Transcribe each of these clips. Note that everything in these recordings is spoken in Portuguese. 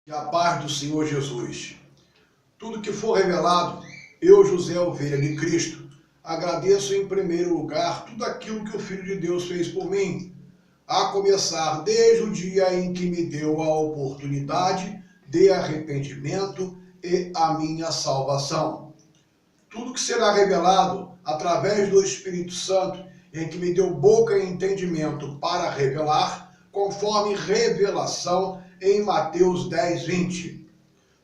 E a paz do Senhor Jesus. Tudo que for revelado, eu, José Ovelha de Cristo, agradeço em primeiro lugar tudo aquilo que o Filho de Deus fez por mim, a começar desde o dia em que me deu a oportunidade de arrependimento e a minha salvação. Tudo que será revelado através do Espírito Santo, em que me deu boca e entendimento para revelar, conforme revelação em Mateus 10, 20.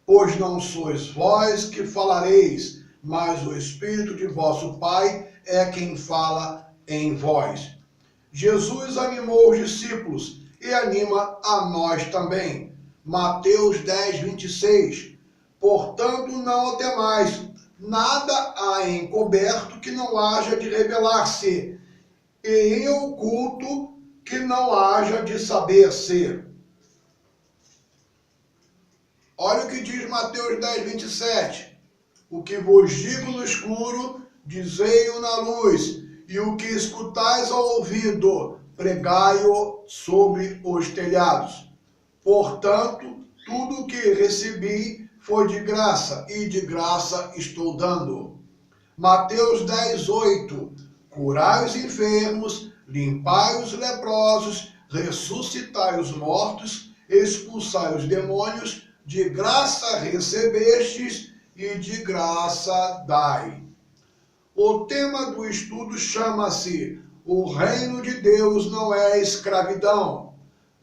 Pois não sois vós que falareis, mas o Espírito de vosso Pai é quem fala em vós. Jesus animou os discípulos e anima a nós também. Mateus 10, 26. Portanto, não temais, nada há encoberto que não haja de revelar-se, e em oculto que não haja de saber-se. Olha o que diz Mateus 10, 27. O que vos digo no escuro, dizei-o na luz, e o que escutais ao ouvido, pregai-o sobre os telhados. Portanto, tudo o que recebi foi de graça, e de graça estou dando. Mateus 10, 8. Curai os enfermos, limpai os leprosos, ressuscitai os mortos, expulsai os demônios, de graça recebestes e de graça dai. O tema do estudo chama-se O Reino de Deus não é escravidão.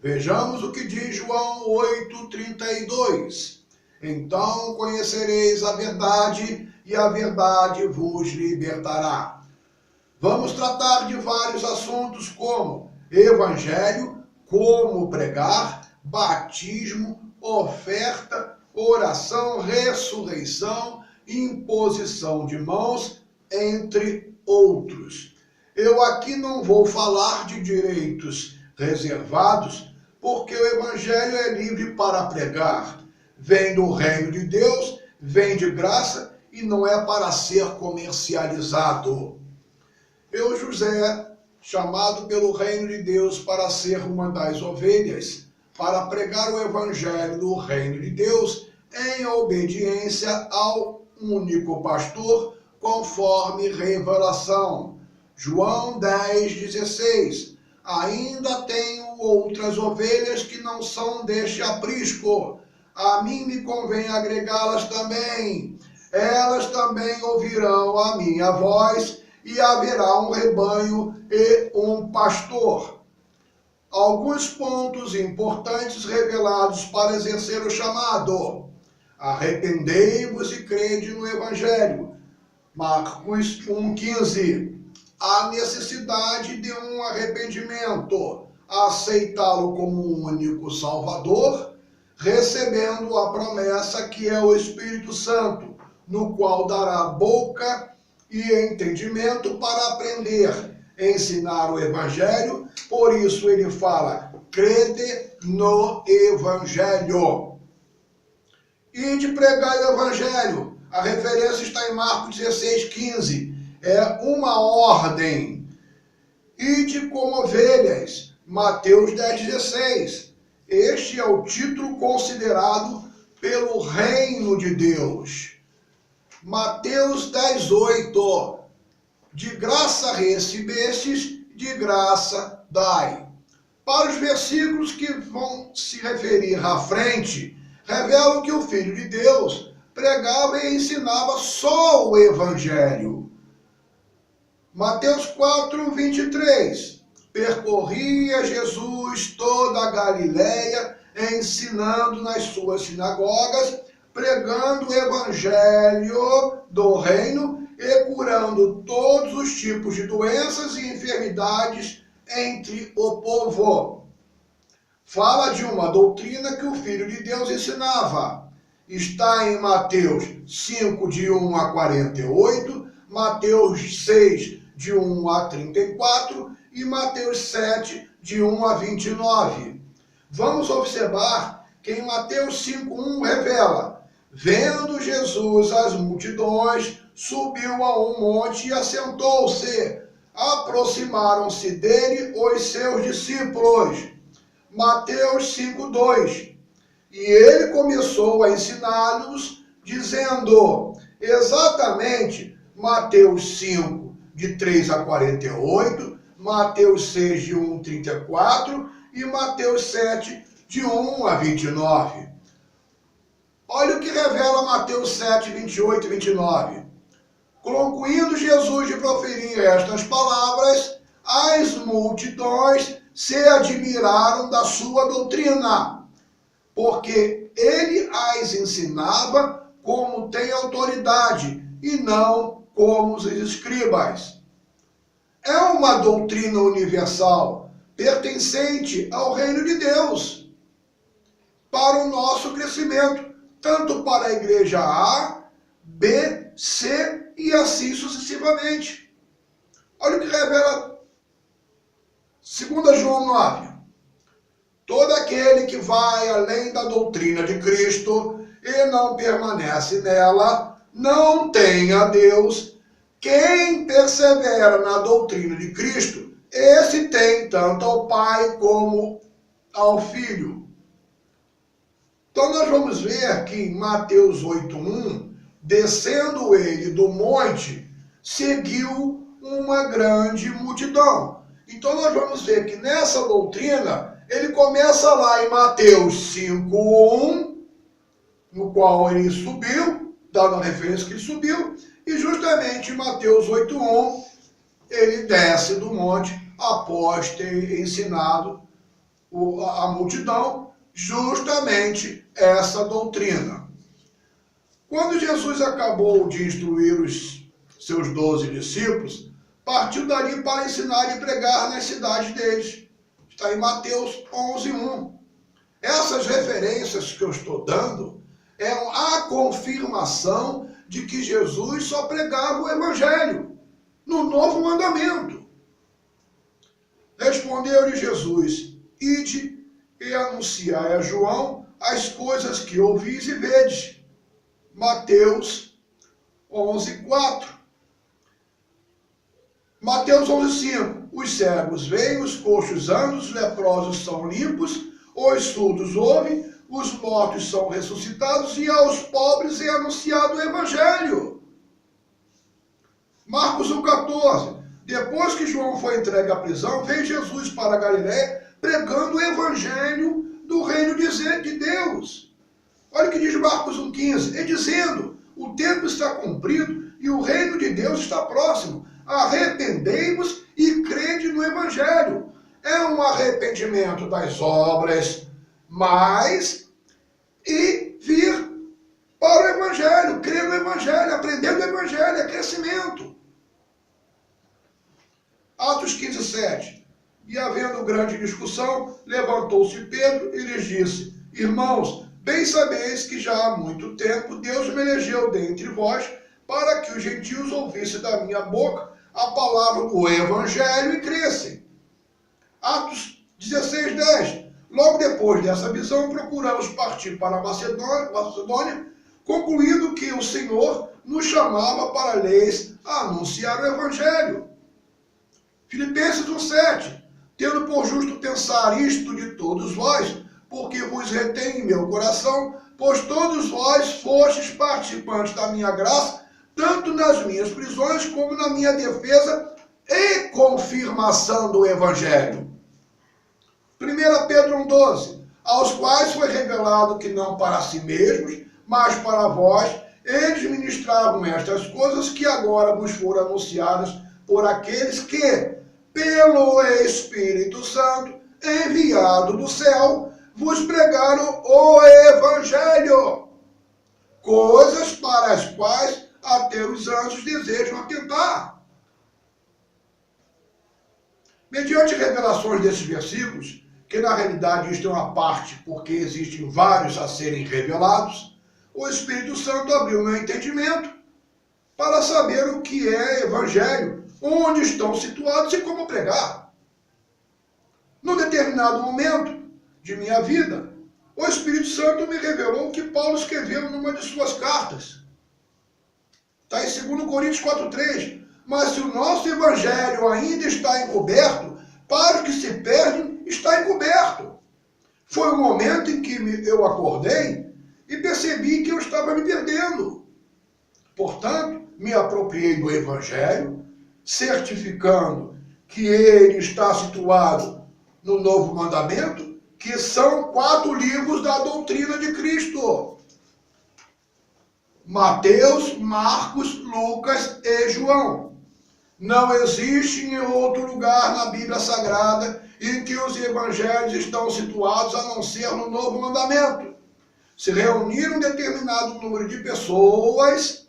Vejamos o que diz João 8:32. Então conhecereis a verdade e a verdade vos libertará. Vamos tratar de vários assuntos como evangelho, como pregar, batismo, oferta, oração, ressurreição, imposição de mãos, entre outros. Eu aqui não vou falar de direitos reservados, porque o evangelho é livre para pregar. Vem do reino de Deus, vem de graça e não é para ser comercializado. Eu, José, chamado pelo reino de Deus para ser uma das ovelhas, para pregar o evangelho do reino de Deus em obediência ao único pastor, conforme revelação. João 10, 16. Ainda tenho outras ovelhas que não são deste aprisco. A mim me convém agregá-las também. Elas também ouvirão a minha voz e haverá um rebanho e um pastor. Alguns pontos importantes revelados para exercer o chamado. Arrependei-vos e crede no Evangelho. Marcos 1,15. A necessidade de um arrependimento, aceitá-lo como um único Salvador, recebendo a promessa que é o Espírito Santo, no qual dará boca e entendimento para aprender, ensinar o Evangelho. Por isso ele fala, crede no Evangelho. E de pregar o Evangelho, a referência está em Marcos 16, 15. É uma ordem. Ide como ovelhas, Mateus 10, 16. Este é o título considerado pelo reino de Deus. Mateus 10, 8. De graça recebestes, de graça dai. Para os versículos que vão se referir à frente, revelam que o Filho de Deus pregava e ensinava só o Evangelho. Mateus 4, 23. Percorria Jesus toda a Galileia, ensinando nas suas sinagogas, pregando o Evangelho do reino e curando todos os tipos de doenças e enfermidades entre o povo. Fala de uma doutrina que o Filho de Deus ensinava. Está em Mateus 5, de 1 a 48, Mateus 6, de 1 a 34 e Mateus 7, de 1 a 29. Vamos observar que em Mateus 5:1 revela: vendo Jesus as multidões, subiu a um monte e assentou-se. Aproximaram-se dele os seus discípulos. Mateus 5:2. E ele começou a ensiná-los, dizendo exatamente Mateus 5, de 3 a 48, Mateus 6, de 1 a 34 e Mateus 7, de 1 a 29. Olha o que revela Mateus 7, 28 e 29. Concluindo Jesus de proferir estas palavras, as multidões se admiraram da sua doutrina, porque ele as ensinava como tem autoridade e não como os escribas. É uma doutrina universal, pertencente ao reino de Deus, para o nosso crescimento, tanto para a igreja A, B, C e assim sucessivamente. Olha o que revela 2 João 9. Todo aquele que vai além da doutrina de Cristo e não permanece nela, não tem a Deus. Quem persevera na doutrina de Cristo, esse tem tanto ao Pai como ao Filho. Então nós vamos ver que em Mateus 8:1, descendo ele do monte, seguiu uma grande multidão. Então nós vamos ver que nessa doutrina, ele começa lá em Mateus 5:1, no qual ele subiu, dando a referência que ele subiu, e justamente em Mateus 8:1, ele desce do monte após ter ensinado a multidão justamente essa doutrina. Quando Jesus acabou de instruir os seus 12 discípulos, partiu dali para ensinar e pregar nas cidades deles. Está em Mateus 11:1. Essas referências que eu estou dando é a confirmação de que Jesus só pregava o Evangelho no novo mandamento. Respondeu-lhe Jesus: ide e anunciai a João as coisas que ouvis e vedes. Mateus 11:4. Mateus 11:5. Os cegos veem, os coxos andam, os leprosos são limpos, os surdos ouvem, os mortos são ressuscitados e aos pobres é anunciado o Evangelho. Marcos 1:14. Depois que João foi entregue à prisão, veio Jesus para Galiléia pregando o Evangelho do reino de Deus. Olha o que diz Marcos 1:15. E dizendo, o tempo está cumprido e o reino de Deus está próximo. Arrependei-vos e crede no Evangelho. É um arrependimento das obras, mas e vir para o Evangelho, crer no Evangelho, aprender do Evangelho, é crescimento. Atos 15:7. E havendo grande discussão, levantou-se Pedro e lhes disse: irmãos, bem sabeis que já há muito tempo Deus me elegeu dentre vós para que os gentios ouvissem da minha boca a palavra do Evangelho e crescem. Atos 16:10. Logo depois dessa visão, procuramos partir para a Macedônia, concluindo que o Senhor nos chamava para lhes anunciar o Evangelho. Filipenses 1:7. Tendo por justo pensar isto de todos vós, porque vos retém em meu coração, pois todos vós fostes participantes da minha graça, tanto nas minhas prisões como na minha defesa e confirmação do Evangelho. 1 Pedro 1:12, aos quais foi revelado que não para si mesmos, mas para vós, eles ministravam estas coisas que agora vos foram anunciadas por aqueles que, pelo Espírito Santo, enviado do céu, vos pregaram o Evangelho, coisas para as quais até os anjos desejam atentar. Mediante revelações desses versículos, que na realidade isto é uma parte, porque existem vários a serem revelados, o Espírito Santo abriu meu entendimento para saber o que é Evangelho, onde estão situados e como pregar. Num determinado momento de minha vida, o Espírito Santo me revelou o que Paulo escreveu numa de suas cartas. Está em 2 Coríntios 4:3. Mas se o nosso Evangelho ainda está encoberto, para os que se perdem, está encoberto. Foi o momento em que eu acordei e percebi que eu estava me perdendo. Portanto, me apropriei do Evangelho, certificando que ele está situado no Novo Mandamento, que são 4 livros da doutrina de Cristo: Mateus, Marcos, Lucas e João. Não existe em outro lugar na Bíblia Sagrada em que os evangelhos estão situados a não ser no Novo Mandamento. Se reunir um determinado número de pessoas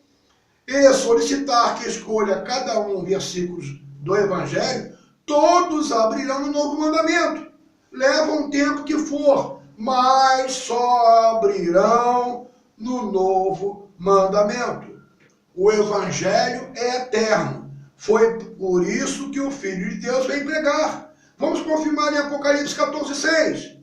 e solicitar que escolha cada um versículos do Evangelho, todos abrirão no Novo Mandamento. Leva um tempo que for, mas só abrirão no Novo Mandamento. O Evangelho é eterno. Foi por isso que o Filho de Deus veio pregar. Vamos confirmar em Apocalipse 14:6.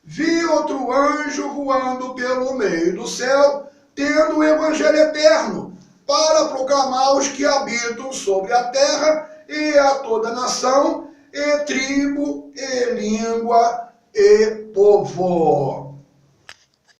Vi outro anjo voando pelo meio do céu, tendo o Evangelho eterno, para proclamar aos que habitam sobre a terra e a toda nação, e tribo, e língua, e povo.